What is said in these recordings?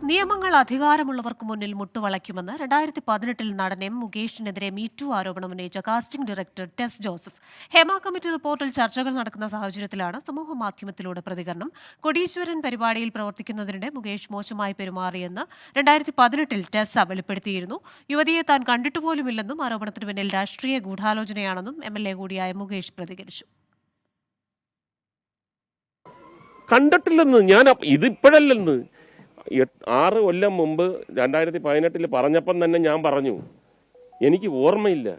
നിയമങ്ങൾ അധികാരമുള്ളവർക്ക് മുന്നിൽ മുട്ടുവളയ്ക്കുമെന്ന് 2018 നടൻ എം മുകേഷിനെതിരെ മീറ്റു ആരോപണം ഉന്നയിച്ച കാസ്റ്റിംഗ് ഡയറക്ടർ ടെസ് ജോസഫ്. ഹേമ കമ്മിറ്റി റിപ്പോർട്ടിൽ ചർച്ചകൾ നടക്കുന്ന സാഹചര്യത്തിലാണ് സമൂഹമാധ്യമത്തിലൂടെ പ്രതികരണം. കൊടീശ്വരൻ പരിപാടിയിൽ പ്രവർത്തിക്കുന്നതിനിടെ മുകേഷ് മോശമായി പെരുമാറിയെന്ന് 2018 ടെസ് വെളിപ്പെടുത്തിയിരുന്നു. യുവതിയെ താൻ കണ്ടിട്ടുപോലുമില്ലെന്നും ആരോപണത്തിന് പിന്നിൽ രാഷ്ട്രീയ ഗൂഢാലോചനയാണെന്നും MLA കൂടിയായ മുകേഷ് പ്രതികരിച്ചു. കണ്ടിട്ടില്ലെന്ന് ഞാൻ ഇതിപ്പോഴല്ലെന്ന് 6 കൊല്ലം മുമ്പ് 2018 പറഞ്ഞപ്പം തന്നെ ഞാൻ പറഞ്ഞു, എനിക്ക് ഓർമ്മയില്ല.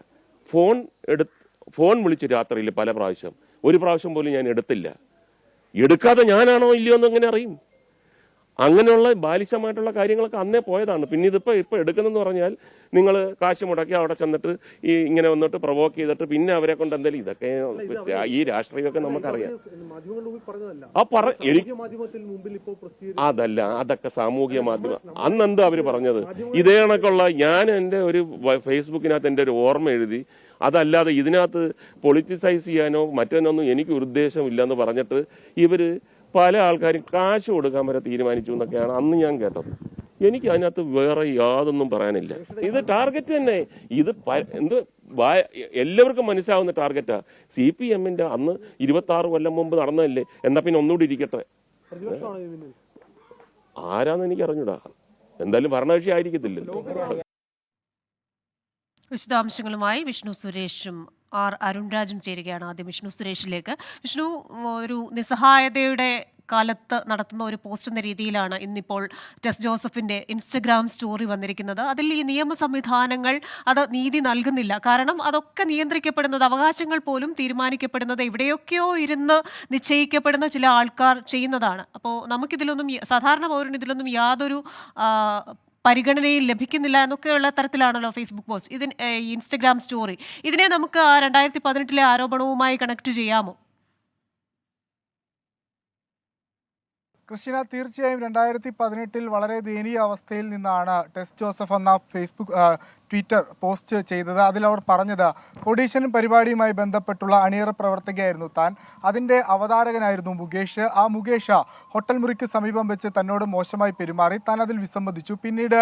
ഫോൺ വിളിച്ചു രാത്രിയിൽ പല പ്രാവശ്യം, ഒരു പ്രാവശ്യം പോലും ഞാൻ എടുത്തില്ല. എടുക്കാതെ ഞാനാണോ ഇല്ലയോ എന്ന് എങ്ങനെ അറിയും? അങ്ങനെയുള്ള ബാലിശമായിട്ടുള്ള കാര്യങ്ങളൊക്കെ അന്നേ പോയതാണ്. പിന്നെ ഇപ്പോൾ എടുക്കുന്നതെന്ന് പറഞ്ഞാൽ നിങ്ങൾ കാശ് മുടക്കി അവിടെ ചെന്നിട്ട് ഇങ്ങനെ വന്നിട്ട് പ്രൊവോക്ക് ചെയ്തിട്ട് പിന്നെ അവരെ കൊണ്ട് എന്തെങ്കിലും, ഇതൊക്കെ ഈ രാഷ്ട്രീയമൊക്കെ നമുക്കറിയാം. അതല്ല, അതൊക്കെ സാമൂഹിക മാധ്യമം. അന്നെന്താ അവർ പറഞ്ഞത്? ഇതേ കണക്കുള്ള ഞാൻ എൻ്റെ ഒരു ഫേസ്ബുക്കിനകത്ത് എൻ്റെ ഒരു ഓർമ്മ എഴുതി. അതല്ലാതെ ഇതിനകത്ത് പൊളിറ്റിസൈസ് ചെയ്യാനോ മറ്റൊന്നൊന്നും എനിക്ക് ഉദ്ദേശമില്ലെന്ന് പറഞ്ഞിട്ട് ഇവര് പല ആൾക്കാരും കാശ് കൊടുക്കാൻ വരെ തീരുമാനിച്ചു എന്നൊക്കെയാണ് അന്ന് ഞാൻ കേട്ടത്. എനിക്ക് അതിനകത്ത് വേറെ യാതൊന്നും പറയാനില്ല. ഇത് ടാർഗറ്റ് തന്നെ. ഇത് എല്ലാവർക്കും മനസ്സിലാവുന്ന ടാർഗറ്റാ. CPM-ന്റെ അന്ന് 26 കൊല്ലം മുമ്പ് നടന്നതല്ലേ. എന്നാ പിന്നെ ഒന്നുകൂടി ഇരിക്കട്ടെ. ആരാന്ന് എനിക്ക് അറിഞ്ഞൂടാ. എന്തായാലും ഭരണകക്ഷി ആയിരിക്കത്തില്ലല്ലോ. വിശദാംശങ്ങളുമായി വിഷ്ണു സുരേഷും അരുൺരാജും ചേരുകയാണ്. ആദ്യം വിഷ്ണു സുരേഷിലേക്ക്. വിഷ്ണു, ഒരു നിസ്സഹായതയുടെ കാലത്ത് നടത്തുന്ന ഒരു പോസ്റ്റ് എന്ന രീതിയിലാണ് ഇന്നിപ്പോൾ ടെസ് ജോസഫിന്റെ ഇൻസ്റ്റഗ്രാം സ്റ്റോറി വന്നിരിക്കുന്നത്. അതിൽ ഈ നിയമ സംവിധാനങ്ങൾ അത് നീതി നൽകുന്നില്ല. കാരണം അതൊക്കെ നിയന്ത്രിക്കപ്പെടുന്നത്, അവകാശങ്ങൾ പോലും തീരുമാനിക്കപ്പെടുന്നത് എവിടെയൊക്കെയോ ഇരുന്ന് നിശ്ചയിക്കപ്പെടുന്ന ചില ആൾക്കാർ ചെയ്യുന്നതാണ്. അപ്പോൾ നമുക്കിതിലൊന്നും, സാധാരണ പൗരന് ഇതിലൊന്നും യാതൊരു പരിഗണനയിൽ ലഭിക്കുന്നില്ല എന്നൊക്കെയുള്ള തരത്തിലാണല്ലോ ഫേസ്ബുക്ക് പോസ്റ്റ്, ഇൻസ്റ്റഗ്രാം സ്റ്റോറി. ഇതിനെ നമുക്ക് 2018 ആരോപണവുമായി കണക്ട് ചെയ്യാമോ? ക്രിസ്റ്റീന, തീർച്ചയായും 2018 വളരെ ദയനീയ അവസ്ഥയിൽ നിന്നാണ് ടെസ് ജോസഫ് എന്ന ട്വിറ്റർ പോസ്റ്റ് ചെയ്തത്. അതിലവർ പറഞ്ഞത് കൊടീശ്വരൻ പരിപാടിയുമായി ബന്ധപ്പെട്ടുള്ള അണിയറ പ്രവർത്തകയായിരുന്നു താൻ. അതിൻ്റെ അവതാരകനായിരുന്നു മുകേഷ്. ആ മുകേഷ് ഹോട്ടൽ മുറിക്ക് സമീപം വെച്ച് തന്നോട് മോശമായി പെരുമാറി. താൻ അതിൽ വിസമ്മതിച്ചു. പിന്നീട്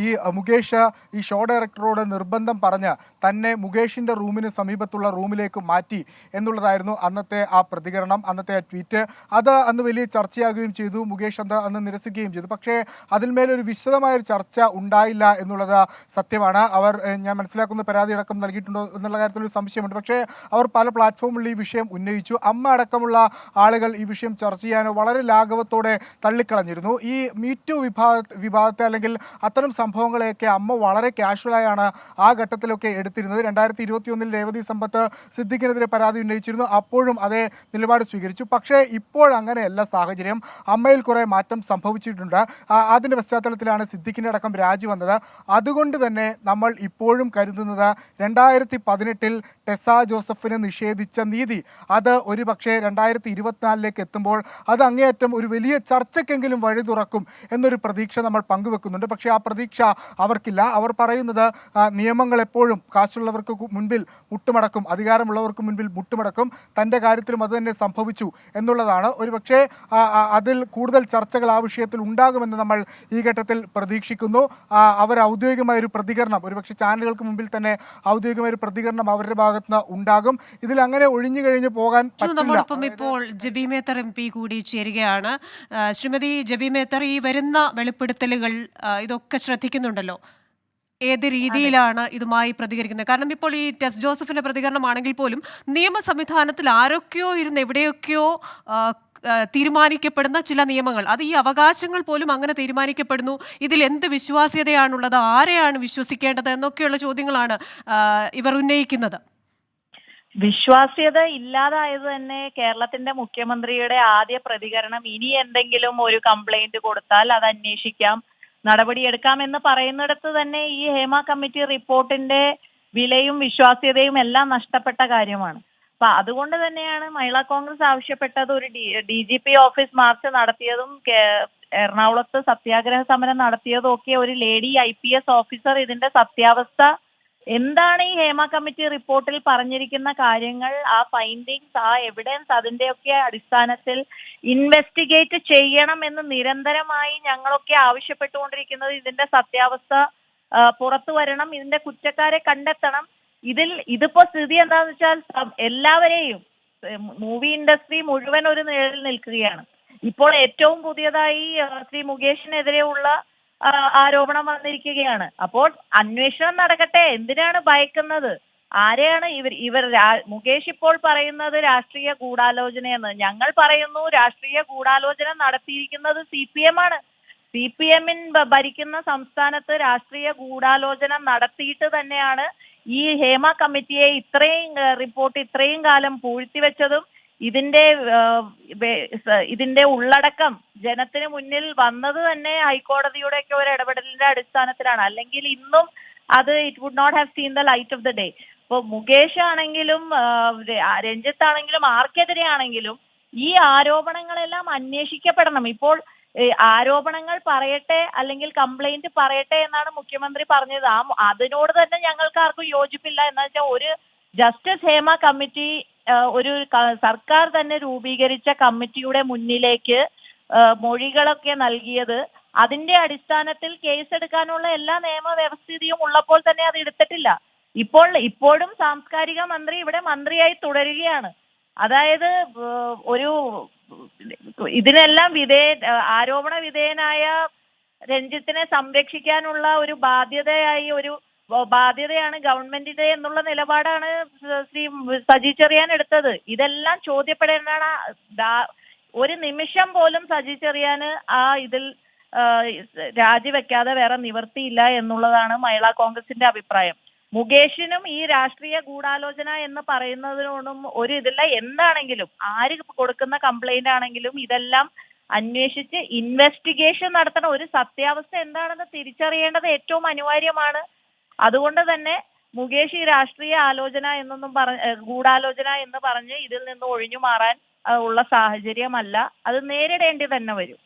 ഈ മുകേഷ് ഈ ഷോ ഡയറക്ടറോട് നിർബന്ധം പറഞ്ഞ് തന്നെ മുകേഷിൻ്റെ റൂമിന് സമീപത്തുള്ള റൂമിലേക്ക് മാറ്റി എന്നുള്ളതായിരുന്നു അന്നത്തെ ആ പ്രതികരണം, അന്നത്തെ ആ ട്വീറ്റ്. അത് അന്ന് വലിയ ചർച്ചയാകുകയും ചെയ്തു. മുകേഷ് അന്ന് നിരസിക്കുകയും ചെയ്തു. പക്ഷേ അതിന്മേലൊരു വിശദമായൊരു ചർച്ച ഉണ്ടായില്ല എന്നുള്ളത് സത്യമാണ്. അവർ, ഞാൻ മനസ്സിലാക്കുന്ന, പരാതി അടക്കം നൽകിയിട്ടുണ്ടോ എന്നുള്ള കാര്യത്തിൽ ഒരു സംശയമുണ്ട്. പക്ഷേ അവർ പല പ്ലാറ്റ്ഫോമുകളിൽ ഈ വിഷയം ഉന്നയിച്ചു. അമ്മ അടക്കമുള്ള ആളുകൾ ഈ വിഷയം ചർച്ച ചെയ്യാനോ വളരെ ലാഘവത്തോടെ തള്ളിക്കളഞ്ഞിരുന്നു. ഈ മീറ്റു വിഭാഗത്തെ അല്ലെങ്കിൽ അത്തരം സംഭവങ്ങളെയൊക്കെ അമ്മ വളരെ കാഷ്വലായാണ് ആ ഘട്ടത്തിലൊക്കെ എടുത്തിരുന്നത്. 2021 രേവതി സമ്പത്ത് സിദ്ദിഖിനെതിരെ പരാതി ഉന്നയിച്ചിരുന്നു. അപ്പോഴും അതേ നിലപാട് സ്വീകരിച്ചു. പക്ഷേ ഇപ്പോൾ അങ്ങനെയല്ല സാഹചര്യം. അമ്മയിൽ കുറേ മാറ്റം സംഭവിച്ചിട്ടുണ്ട്. അതിൻ്റെ പശ്ചാത്തലത്തിലാണ് സിദ്ദിഖിൻ്റെ അടക്കം രാജി വന്നത്. അതുകൊണ്ട് തന്നെ നമ്മൾ ഇപ്പോഴും കരുതുന്നത് 2018 ടെസ ജോസഫിന് നിഷേധിച്ച നീതി അത് ഒരു പക്ഷേ 2024 എത്തുമ്പോൾ അത് അങ്ങേയറ്റം ഒരു വലിയ ചർച്ചയ്ക്കെങ്കിലും വഴി തുറക്കും എന്നൊരു പ്രതീക്ഷ നമ്മൾ പങ്കുവെക്കുന്നുണ്ട്. പക്ഷേ ആ പ്രതീക്ഷ അവർക്കില്ല. അവർ പറയുന്നത് നിയമങ്ങൾ എപ്പോഴും കാശുള്ളവർക്ക് മുൻപിൽ മുട്ടുമടക്കും, അധികാരമുള്ളവർക്ക് മുൻപിൽ മുട്ടുമടക്കും. തൻ്റെ കാര്യത്തിലും അത് തന്നെ സംഭവിച്ചു എന്നുള്ളതാണ്. ഒരു പക്ഷേ അതിൽ കൂടുതൽ ചർച്ചകൾ ആ വിഷയത്തിൽ ഉണ്ടാകുമെന്ന് നമ്മൾ ഈ ഘട്ടത്തിൽ പ്രതീക്ഷിക്കുന്നു. അവർ ഔദ്യോഗികമായൊരു പ്രതികരണം, ഒരുപക്ഷെ ചാനലുകൾക്ക് മുമ്പിൽ തന്നെ ഔദ്യോഗികമായൊരു പ്രതികരണം അവരുടെ ഭാഗത്ത് നിന്ന് ഉണ്ടാകും. ഇതിൽ അങ്ങനെ ഒഴിഞ്ഞു കഴിഞ്ഞു പോകാൻ നമ്മളിപ്പം ഇപ്പോൾ ജബി മേത്തർ MP കൂടി ചേരുകയാണ്. ശ്രീമതി ജബി മേത്തർ, ഈ വരുന്ന വെളിപ്പെടുത്തലുകൾ ഇതൊക്കെ ശ്രദ്ധിക്കുന്നുണ്ടല്ലോ, ഏത് രീതിയിലാണ് ഇതുമായി പ്രതികരിക്കുന്നത്? കാരണം ഇപ്പോൾ ഈ ടെസ് ജോസഫിന്റെ പ്രതികരണമാണെങ്കിൽ പോലും നിയമ സംവിധാനത്തിൽ ആരൊക്കെയോ ഇരുന്ന് എവിടെയൊക്കെയോ തീരുമാനിക്കപ്പെടുന്ന ചില നിയമങ്ങൾ, അത് ഈ അവകാശങ്ങൾ പോലും അങ്ങനെ തീരുമാനിക്കപ്പെടുന്നു. ഇതിൽ എന്ത് വിശ്വാസ്യതയാണുള്ളത്, ആരെയാണ് വിശ്വസിക്കേണ്ടത് എന്നൊക്കെയുള്ള ചോദ്യങ്ങളാണ് ഇവർ ഉന്നയിക്കുന്നത്. വിശ്വാസ്യത ഇല്ലാതായത് തന്നെ കേരളത്തിന്റെ മുഖ്യമന്ത്രിയുടെ ആദ്യ പ്രതികരണം, ഇനി എന്തെങ്കിലും ഒരു കംപ്ലൈന്റ് കൊടുത്താൽ അത് അന്വേഷിക്കാം, നടപടിയെടുക്കാം എന്ന് പറയുന്നിടത്ത് തന്നെ ഈ ഹേമ കമ്മിറ്റി റിപ്പോർട്ടിന്റെ വിലയും വിശ്വാസ്യതയും എല്ലാം നഷ്ടപ്പെട്ട കാര്യമാണ്. അപ്പൊ അതുകൊണ്ട് തന്നെയാണ് മഹിളാ കോൺഗ്രസ് ആവശ്യപ്പെട്ടത് ഒരു DGP ഓഫീസ് മാർച്ച് നടത്തിയതും എറണാകുളത്ത് സത്യാഗ്രഹ സമരം നടത്തിയതും ഒക്കെ ഒരു ലേഡി IPS ഓഫീസർ ഇതിന്റെ സത്യാവസ്ഥ എന്താണ് ഈ ഹേമ കമ്മിറ്റി റിപ്പോർട്ടിൽ പറഞ്ഞിരിക്കുന്ന കാര്യങ്ങൾ, ആ ഫൈൻഡിങ്സ്, ആ എവിഡൻസ്, അതിന്റെയൊക്കെ അടിസ്ഥാനത്തിൽ ഇൻവെസ്റ്റിഗേറ്റ് ചെയ്യണം എന്ന് നിരന്തരമായി ഞങ്ങളൊക്കെ ആവശ്യപ്പെട്ടുകൊണ്ടിരിക്കുന്നത്. ഇതിന്റെ സത്യാവസ്ഥ പുറത്തു വരണം, ഇതിന്റെ കുറ്റക്കാരെ കണ്ടെത്തണം. ഇതിപ്പോ സ്ഥിതി എന്താണെന്ന് വെച്ചാൽ എല്ലാവരെയും, മൂവി ഇൻഡസ്ട്രി മുഴുവൻ ഒരു നിഴലിൽ നിൽക്കുകയാണ്. ഇപ്പോൾ ഏറ്റവും പുതിയതായി ശ്രീ മുകേഷിനെതിരെയുള്ള ആരോപണം വന്നിരിക്കുകയാണ്. അപ്പോൾ അന്വേഷണം നടക്കട്ടെ, എന്തിനാണ് ഭയക്കുന്നത്? ആരെയാണ് മുകേഷ് ഇപ്പോൾ പറയുന്നത് രാഷ്ട്രീയ ഗൂഢാലോചനയെന്ന്. ഞങ്ങൾ പറയുന്നു രാഷ്ട്രീയ ഗൂഢാലോചന നടത്തിയിരിക്കുന്നത് CPM ആണ്. CPM ഭരിക്കുന്ന സംസ്ഥാനത്ത് രാഷ്ട്രീയ ഗൂഢാലോചന നടത്തിയിട്ട് തന്നെയാണ് ഈ ഹേമ കമ്മിറ്റിയെ റിപ്പോർട്ട് ഇത്രയും കാലം പൂഴ്ത്തിവെച്ചതും ഇതിന്റെ ഉള്ളടക്കം ജനത്തിന് മുന്നിൽ വന്നത് തന്നെ ഹൈക്കോടതിയുടെയൊക്കെ ഒരു ഇടപെടലിന്റെ അടിസ്ഥാനത്തിലാണ്. അല്ലെങ്കിൽ ഇന്നും it would not have seen the light of the day. ഇപ്പൊ മുകേഷ് ആണെങ്കിലും രഞ്ജിത്ത് ആണെങ്കിലും ആർക്കെതിരെയാണെങ്കിലും ഈ ആരോപണങ്ങളെല്ലാം അന്വേഷിക്കപ്പെടണം. ഇപ്പോൾ ആരോപണങ്ങൾ പറയട്ടെ, അല്ലെങ്കിൽ കംപ്ലൈന്റ് പറയട്ടെ എന്നാണ് മുഖ്യമന്ത്രി പറഞ്ഞത്. അതിനോട് തന്നെ ഞങ്ങൾക്ക് ആർക്കും യോജിപ്പില്ല. എന്താ വെച്ചാൽ ഒരു ജസ്റ്റിസ് ഹേമ കമ്മിറ്റി, ഒരു സർക്കാർ തന്നെ രൂപീകരിച്ച കമ്മിറ്റിയുടെ മുന്നിലേക്ക് മൊഴികളൊക്കെ നൽകിയത്, അതിന്റെ അടിസ്ഥാനത്തിൽ കേസെടുക്കാനുള്ള എല്ലാ നിയമവ്യവസ്ഥിതിയും ഉള്ളപ്പോൾ തന്നെ അത് എടുത്തിട്ടില്ല. ഇപ്പോഴും സാംസ്കാരിക മന്ത്രി ഇവിടെ മന്ത്രിയായി തുടരുകയാണ്. അതായത് ഇതിനെല്ലാം ആരോപണ വിധേയനായ രഞ്ജിത്തിനെ സംരക്ഷിക്കാനുള്ള ഒരു ബാധ്യതയാണ് ഗവൺമെന്റിന്റെ എന്നുള്ള നിലപാടാണ് ശ്രീ സജി ചെറിയാൻ എടുത്തത്. ഇതെല്ലാം ചോദ്യപ്പെടേണ്ടതാണ്. ഒരു നിമിഷം പോലും സജി ചെറിയാന് ഇതിൽ രാജിവെക്കാതെ വേറെ നിവർത്തിയില്ല എന്നുള്ളതാണ് മഹിളാ കോൺഗ്രസിന്റെ അഭിപ്രായം. മുകേഷിനും ഈ രാഷ്ട്രീയ ഗൂഢാലോചന എന്ന് പറയുന്നതിനോടും ഇതില്ല. എന്താണെങ്കിലും ആര് കൊടുക്കുന്ന കംപ്ലൈന്റ് ആണെങ്കിലും ഇതെല്ലാം അന്വേഷിച്ച് ഇൻവെസ്റ്റിഗേഷൻ നടത്തണം. ഒരു സത്യാവസ്ഥ എന്താണെന്ന് തിരിച്ചറിയേണ്ടത് ഏറ്റവും അനിവാര്യമാണ്. അതുകൊണ്ട് തന്നെ മുകേഷ് ഈ രാഷ്ട്രീയ ഗൂഢാലോചന എന്ന് പറഞ്ഞ് ഇതിൽ നിന്ന് ഒഴിഞ്ഞു മാറാൻ ഉള്ള സാഹചര്യമല്ല. അത് നേരിടേണ്ടി തന്നെ വരും.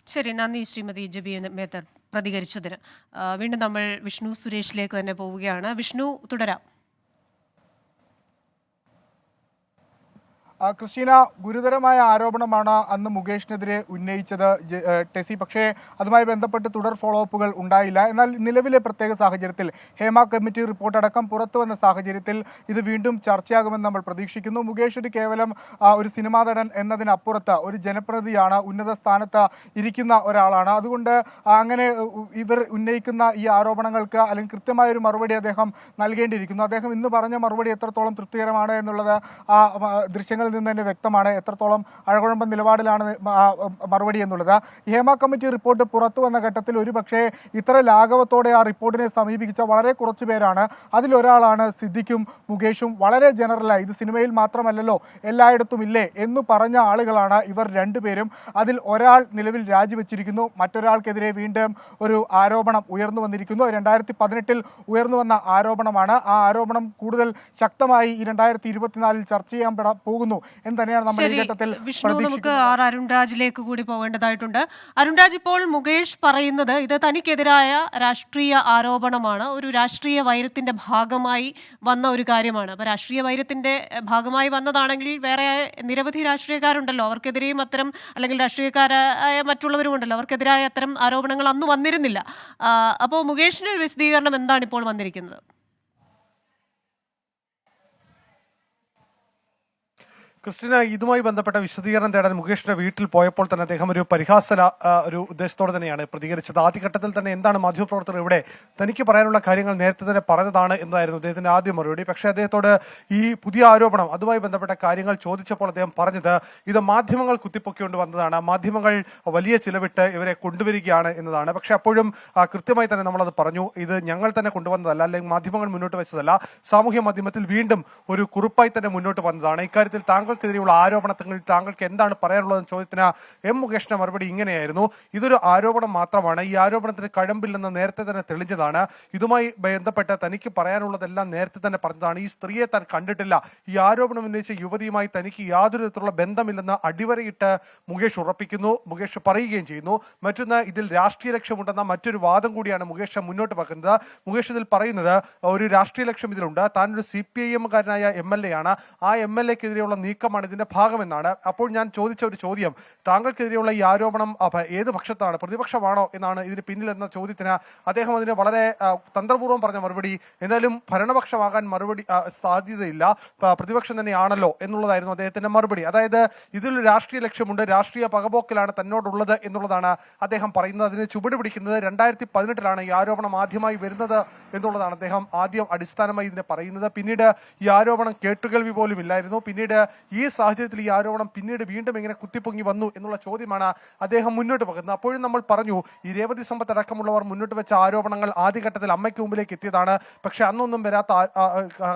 ശരി, നന്ദി ശ്രീമതി ജബി മേത്തർ പ്രതികരിച്ചതിന്. വീണ്ടും നമ്മൾ വിഷ്ണു സുരേഷിലേക്ക് തന്നെ പോവുകയാണ്. വിഷ്ണു, തുടരാം. ക്രിസ്റ്റീന, ഗുരുതരമായ ആരോപണമാണ് അന്ന് മുകേഷിനെതിരെ ഉന്നയിച്ചത് ടെസി. പക്ഷേ അതുമായി ബന്ധപ്പെട്ട് തുടർ ഫോളോ അപ്പുകൾ ഉണ്ടായില്ല. എന്നാൽ നിലവിലെ പ്രത്യേക സാഹചര്യത്തിൽ ഹേമ കമ്മിറ്റി റിപ്പോർട്ട് അടക്കം പുറത്തു വന്ന സാഹചര്യത്തിൽ ഇത് വീണ്ടും ചർച്ചയാകുമെന്ന് നമ്മൾ പ്രതീക്ഷിക്കുന്നു. മുകേഷ് കേവലം ഒരു സിനിമാ നടൻ എന്നതിനപ്പുറത്ത് ഒരു ജനപ്രതിനിധിയാണ്, ഉന്നത സ്ഥാനത്ത് ഇരിക്കുന്ന ഒരാളാണ്. അതുകൊണ്ട് അങ്ങനെ ഇവർ ഉന്നയിക്കുന്ന ഈ ആരോപണങ്ങൾക്ക് അല്ലെങ്കിൽ കൃത്യമായൊരു മറുപടി അദ്ദേഹം നൽകേണ്ടിയിരിക്കുന്നു. അദ്ദേഹം ഇന്ന് പറഞ്ഞ മറുപടി എത്രത്തോളം തൃപ്തികരമാണ് എന്നുള്ളത് ആ ദൃശ്യങ്ങളിൽ നിന്ന് തന്നെ വ്യക്തമാണ്. എത്രത്തോളം അഴകുഴമ്പൻ നിലപാടിലാണ് മറുപടി എന്നുള്ളത്. ഹേമ കമ്മിറ്റി റിപ്പോർട്ട് പുറത്തു വന്ന ഘട്ടത്തിൽ ഒരുപക്ഷെ ഇത്ര ലാഘവത്തോടെ ആ റിപ്പോർട്ടിനെ സമീപിച്ച വളരെ കുറച്ചു പേരാണ്. അതിലൊരാളാണ് സിദ്ദിഖും മുകേഷും. വളരെ ജനറലായി ഇത് സിനിമയിൽ മാത്രമല്ലല്ലോ, എല്ലായിടത്തും ഇല്ലേ എന്ന് പറഞ്ഞ ആളുകളാണ് ഇവർ രണ്ടുപേരും. അതിൽ ഒരാൾ നിലവിൽ രാജിവെച്ചിരിക്കുന്നു, മറ്റൊരാൾക്കെതിരെ വീണ്ടും ഒരു ആരോപണം ഉയർന്നു വന്നിരിക്കുന്നു. 2018 ഉയർന്നു വന്ന ആരോപണമാണ്. ആ ആരോപണം കൂടുതൽ ശക്തമായി ഈ 2024 ചർച്ച ചെയ്യാൻ പോകുന്നു എന്ന് തന്നെയാണ് നമ്മൾ ഈ ഘട്ടത്തിൽ വിഷ്ണു, നമുക്ക് അരുൺരാജിലേക്ക് കൂടി പോകേണ്ടതായിട്ടുണ്ട്. അരുൺരാജ്, ഇപ്പോൾ മുകേഷ് പറയുന്നത് ഇത് തനിക്കെതിരായ രാഷ്ട്രീയ ആരോപണമാണ്, ഒരു രാഷ്ട്രീയ വൈരത്തിന്റെ ഭാഗമായി വന്ന ഒരു കാര്യമാണ്. അപ്പൊ രാഷ്ട്രീയ വൈരത്തിന്റെ ഭാഗമായി വന്നതാണെങ്കിൽ വേറെ നിരവധി രാഷ്ട്രീയക്കാരുണ്ടല്ലോ, അവർക്കെതിരെയും അത്തരം, അല്ലെങ്കിൽ രാഷ്ട്രീയക്കാരായ മറ്റുള്ളവരും ഉണ്ടല്ലോ, അവർക്കെതിരായ അത്തരം ആരോപണങ്ങൾ അന്ന് വന്നിരുന്നില്ല. അപ്പോൾ മുകേഷിന്റെ വിശദീകരണം എന്താണ് ഇപ്പോൾ വന്നിരിക്കുന്നത്? ക്രിസ്റ്റീന, ഇതുമായി ബന്ധപ്പെട്ട വിശദീകരണം തേടാൻ മുകേഷിന്റെ വീട്ടിൽ പോയപ്പോൾ തന്നെ അദ്ദേഹം ഒരു ഒരു ഉദ്ദേശത്തോടെ തന്നെയാണ് പ്രതികരിച്ചത്. ആദ്യഘട്ടത്തിൽ തന്നെ എന്താണ് മാധ്യമപ്രവർത്തകർ ഇവിടെ തനിക്ക് പറയാനുള്ള കാര്യങ്ങൾ നേരത്തെ തന്നെ പറഞ്ഞതാണ് എന്നതായിരുന്നു അദ്ദേഹത്തിന്റെ ആദ്യ മറുപടി. പക്ഷേ അദ്ദേഹത്തോട് ഈ പുതിയ ആരോപണം, അതുമായി ബന്ധപ്പെട്ട കാര്യങ്ങൾ ചോദിച്ചപ്പോൾ അദ്ദേഹം പറഞ്ഞത് ഇത് മാധ്യമങ്ങൾ കുത്തിപ്പൊക്കിക്കൊണ്ട് വന്നതാണ്, മാധ്യമങ്ങൾ വലിയ ചിലവിട്ട് ഇവരെ കൊണ്ടുവരികയാണ് എന്നതാണ്. പക്ഷെ അപ്പോഴും കൃത്യമായി തന്നെ നമ്മളത് പറഞ്ഞു, ഇത് ഞങ്ങൾ തന്നെ കൊണ്ടുവന്നതല്ല, അല്ലെങ്കിൽ മാധ്യമങ്ങൾ മുന്നോട്ട് വെച്ചതല്ല, സാമൂഹ്യ മാധ്യമത്തിൽ വീണ്ടും ഒരു കുറിപ്പായി തന്നെ മുന്നോട്ട് വന്നതാണ്. ഇക്കാര്യത്തിൽ താങ്കൾ താങ്കൾക്കെതിരെയുള്ള ആരോപണത്തിൽ താങ്കൾക്ക് എന്താണ് പറയാനുള്ളതെന്ന് ചോദ്യത്തിന് എം മുകേഷിന്റെ മറുപടി ഇങ്ങനെയായിരുന്നു: ഇതൊരു ആരോപണം മാത്രമാണ്, ഈ ആരോപണത്തിന് കഴമ്പില്ലെന്ന് നേരത്തെ തന്നെ തെളിഞ്ഞതാണ്, ഇതുമായി ബന്ധപ്പെട്ട് തനിക്ക് പറയാനുള്ളതെല്ലാം നേരത്തെ തന്നെ പറഞ്ഞതാണ്, ഈ സ്ത്രീയെ താൻ കണ്ടിട്ടില്ല, ഈ ആരോപണം ഉന്നയിച്ച യുവതിയുമായി തനിക്ക് യാതൊരു വിധത്തിലുള്ള ബന്ധമില്ലെന്ന് അടിവരയിട്ട് മുകേഷ് ഉറപ്പിക്കുന്നു, മുകേഷ് പറയുകയും ചെയ്യുന്നു. മറ്റൊന്ന്, ഇതിൽ രാഷ്ട്രീയ ലക്ഷ്യമുണ്ടെന്ന മറ്റൊരു വാദം കൂടിയാണ് മുകേഷ് മുന്നോട്ട് വെക്കുന്നത്. മുകേഷ് ഇതിൽ പറയുന്നത് ഒരു രാഷ്ട്രീയ ലക്ഷ്യം ഇതിലുണ്ട്, താനൊരു CPIM കാരനായ MLA ആണ്, ആ MLA-ക്കെതിരെയുള്ള നീക്കമാണ് ഇതിന്റെ ഭാഗമെന്നാണ്. അപ്പോൾ ഞാൻ ചോദിച്ച ഒരു ചോദ്യം, താങ്കൾക്കെതിരെയുള്ള ഈ ആരോപണം ഏത് പക്ഷത്താണ്, പ്രതിപക്ഷമാണോ എന്നാണ് ഇതിന് പിന്നിലെന്ന ചോദ്യത്തിന് അദ്ദേഹം അതിന് വളരെ തന്ത്രപൂർവ്വം പറഞ്ഞ മറുപടി, എന്തായാലും ഭരണപക്ഷമാകാൻ മറുപടി സാധ്യതയില്ല, പ്രതിപക്ഷം തന്നെയാണല്ലോ എന്നുള്ളതായിരുന്നു അദ്ദേഹത്തിന്റെ മറുപടി. അതായത് ഇതിലൊരു രാഷ്ട്രീയ ലക്ഷ്യമുണ്ട്, രാഷ്ട്രീയ പകപോക്കലാണ് തന്നോടുള്ളത് എന്നുള്ളതാണ് അദ്ദേഹം പറയുന്നത്. അതിന് ചുവട് പിടിക്കുന്നത് 2018 ഈ ആരോപണം ആദ്യമായി വരുന്നത് എന്നുള്ളതാണ് അദ്ദേഹം ആദ്യം അടിസ്ഥാനമായി ഇതിനെ പറയുന്നത്. പിന്നീട് ഈ ആരോപണം കേട്ടുകേൾവി പോലും ഇല്ലായിരുന്നു. പിന്നീട് ഈ സാഹചര്യത്തിൽ ഈ ആരോപണം പിന്നീട് വീണ്ടും എങ്ങനെ കുത്തിപ്പൊങ്ങി വന്നു എന്നുള്ള ചോദ്യമാണ് അദ്ദേഹം മുന്നോട്ട് വെക്കുന്നത്. അപ്പോഴും നമ്മൾ പറഞ്ഞു, ഈ രേവതി സമ്പത്ത് അടക്കമുള്ളവർ മുന്നോട്ട് വെച്ച ആരോപണങ്ങൾ ആദ്യഘട്ടത്തിൽ അമ്മയ്ക്ക് മുമ്പിലേക്ക് എത്തിയതാണ്. പക്ഷെ അന്നൊന്നും വരാത്ത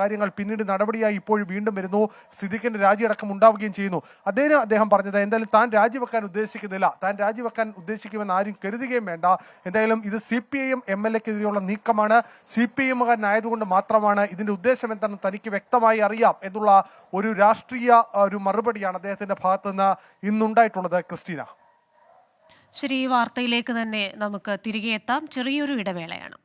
കാര്യങ്ങൾ പിന്നീട് നടപടിയായി ഇപ്പോഴും വീണ്ടും വരുന്നു. സിദ്ദിഖിന്റെ രാജിയടക്കം ഉണ്ടാവുകയും ചെയ്യുന്നു. അദ്ദേഹം പറഞ്ഞത് എന്തായാലും താൻ രാജിവെക്കാൻ ഉദ്ദേശിക്കുന്നില്ല, താൻ രാജിവെക്കാൻ ഉദ്ദേശിക്കുമെന്ന് ആരും കരുതുകയും വേണ്ട, എന്തായാലും ഇത് CPIM MLA-ക്കെതിരെയുള്ള നീക്കമാണ്, CPIM-കാരനായതുകൊണ്ട് മാത്രമാണ്, ഇതിന്റെ ഉദ്ദേശം എന്താണെന്ന് തനിക്ക് വ്യക്തമായി അറിയാം എന്നുള്ള ഒരു രാഷ്ട്രീയ ഒരു മറുപടിയാണ് അദ്ദേഹത്തിന്റെ ഭാഗത്ത് നിന്ന് ഇന്നുണ്ടായിട്ടുള്ളത്. ക്രിസ്റ്റീന, ശരി, ഈ വാർത്തയിലേക്ക് തന്നെ നമുക്ക് തിരികെ എത്താം. ചെറിയൊരു ഇടവേളയാണ്.